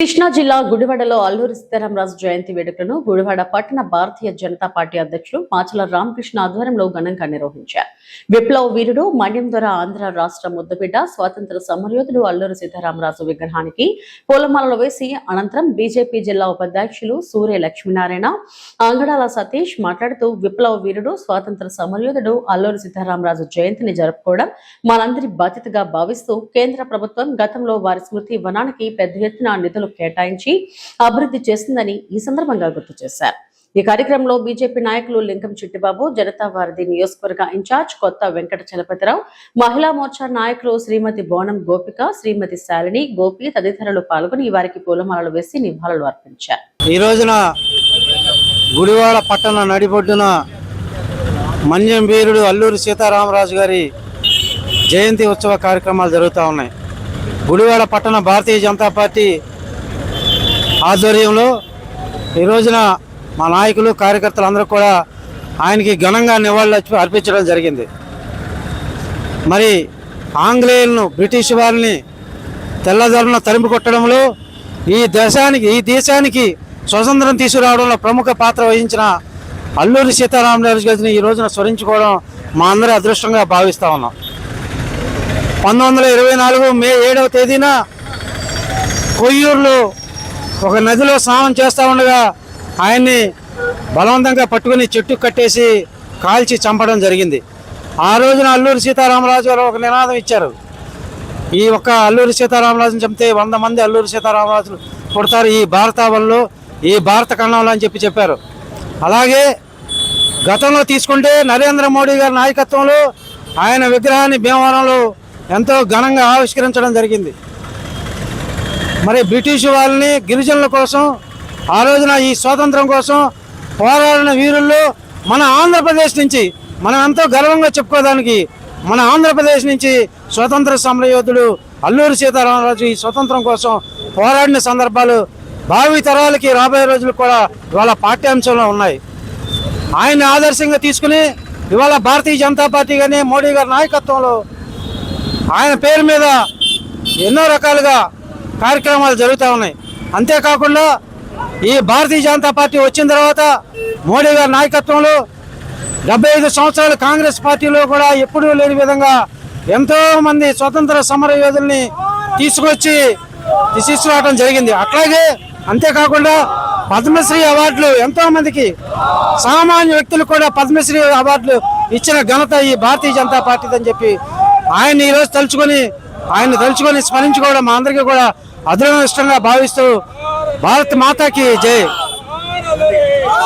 కృష్ణా జిల్లా గుడివాడలో అల్లూరి సీతారామరాజు జయంతి వేడుకలను గుడివాడ పట్టణ భారతీయ జనతా పార్టీ అధ్యక్షులు మాచల రామకృష్ణ ఆధ్వర్యంలో ఘనంగా నిర్వహించారు. విప్లవ వీరుడు మన్యం ద్వారా ఆంధ్ర రాష్ట్ర ముద్దుబిడ్డ స్వాతంత్ర సమరయోధుడు అల్లూరి సీతారామరాజు విగ్రహానికి పూలమాలలు వేసి అనంతరం బీజేపీ జిల్లా ఉపాధ్యక్షులు సూర్య లక్ష్మీనారాయణ అంగడాల సతీష్ మాట్లాడుతూ విప్లవ వీరుడు స్వాతంత్ర సమరయోధుడు అల్లూరి సీతారామరాజు జయంతిని జరుపుకోవడం మనందరి బాధ్యతగా భావిస్తూ కేంద్ర ప్రభుత్వం గతంలో వారి స్మృతి వనానికి పెద్ద ఎత్తున నిధులు కేటాయించి అభివృద్ధి చేస్తుందని ఈ సందర్భంగా గుర్తు చేశారు. ఈ కార్యక్రమంలో బీజేపీ నాయకులు లింగం చిట్టిబాబు, జనతా వారధి నియోజకవర్గ ఇన్ఛార్జ్ కొత్త వెంకట చలపతిరావు, మహిళా మోర్చా నాయకులు శ్రీమతి బోనం గోపిక, శ్రీమతి శాలిని, గోపి తదితరులు పాల్గొని వారికి పూలమాలలు వేసి నివాళులు అర్పించారు. ఈ రోజున గుడివాడ పట్టణ నడిబొడ్డున మన్యం వీరుడు అల్లూరి సీతారామరాజు గారి జయంతి ఉత్సవ కార్యక్రమాలు జరుగుతూ ఉన్నాయి. గుడివాడ పట్టణ భారతీయ జనతా పార్టీ ఆధ్వర్యంలో ఈ రోజున మా నాయకులు కార్యకర్తలు అందరూ కూడా ఆయనకి ఘనంగా నివాళులు అర్పించడం జరిగింది. మరి ఆంగ్లేయులను బ్రిటిష్ వారిని తెల్లదొరలను తరిమి కొట్టడంలో ఈ దేశానికి స్వతంత్రం తీసుకురావడంలో ప్రముఖ పాత్ర వహించిన అల్లూరి సీతారామరాజు గారిని ఈ రోజున స్మరించుకోవడం మా అందరి అదృష్టంగా భావిస్తూ ఉన్నాం. 1924 మే 7వ తేదీన కొయ్యూరులో ఒక నదిలో స్నానం చేస్తూ ఉండగా ఆయన్ని బలవంతంగా పట్టుకుని చెట్టు కట్టేసి కాల్చి చంపడం జరిగింది. ఆ రోజున అల్లూరి సీతారామరాజు గారు ఒక నినాదం ఇచ్చారు. ఈ ఒక్క అల్లూరి సీతారామరాజుని చంపితే 100 మంది అల్లూరి సీతారామరాజులు పుడతారు ఈ భారతావనిలో, ఈ భారత ఖండంలో అని చెప్పారు. అలాగే గతంలో తీసుకుంటే నరేంద్ర మోడీ గారి నాయకత్వంలో ఆయన విగ్రహాన్ని భీమవరంలో ఎంతో ఘనంగా ఆవిష్కరించడం జరిగింది. మరి బ్రిటిష్ వాళ్ళని గిరిజనుల కోసం ఆ రోజున ఈ స్వాతంత్రం కోసం పోరాడిన వీరుల్లో మన ఆంధ్రప్రదేశ్ నుంచి మనం ఎంతో గర్వంగా చెప్పుకోవడానికి మన ఆంధ్రప్రదేశ్ నుంచి స్వాతంత్ర సమరయోధుడు అల్లూరి సీతారామరాజు ఈ స్వాతంత్రం కోసం పోరాడిన సందర్భాలు భావి తరాలకి రాబోయే రోజులు కూడా ఇవాళ పాఠ్యాంశంలో ఉన్నాయి. ఆయన్ని ఆదర్శంగా తీసుకుని ఇవాళ భారతీయ జనతా పార్టీ కానీ మోడీ గారి నాయకత్వంలో ఆయన పేరు మీద ఎన్నో రకాలుగా కార్యక్రమాలు జరుగుతూ ఉన్నాయి. అంతేకాకుండా ఈ భారతీయ జనతా పార్టీ వచ్చిన తర్వాత మోడీ గారి నాయకత్వంలో 75 సంవత్సరాలు కాంగ్రెస్ పార్టీలో కూడా ఎప్పుడూ లేని విధంగా ఎంతో మంది స్వతంత్ర సమర యోధుల్ని తీసుకురావడం జరిగింది. అట్లాగే అంతేకాకుండా పద్మశ్రీ అవార్డులు ఎంతో మందికి సామాన్య వ్యక్తులు కూడా పద్మశ్రీ అవార్డులు ఇచ్చిన ఘనత ఈ భారతీయ జనతా పార్టీ అని చెప్పి ఆయన్ని ఈరోజు తలుచుకొని స్మరించుకోవడం మా అందరికీ కూడా అదృష్టంగా భావిస్తూ భారత్ మాతాకి జై.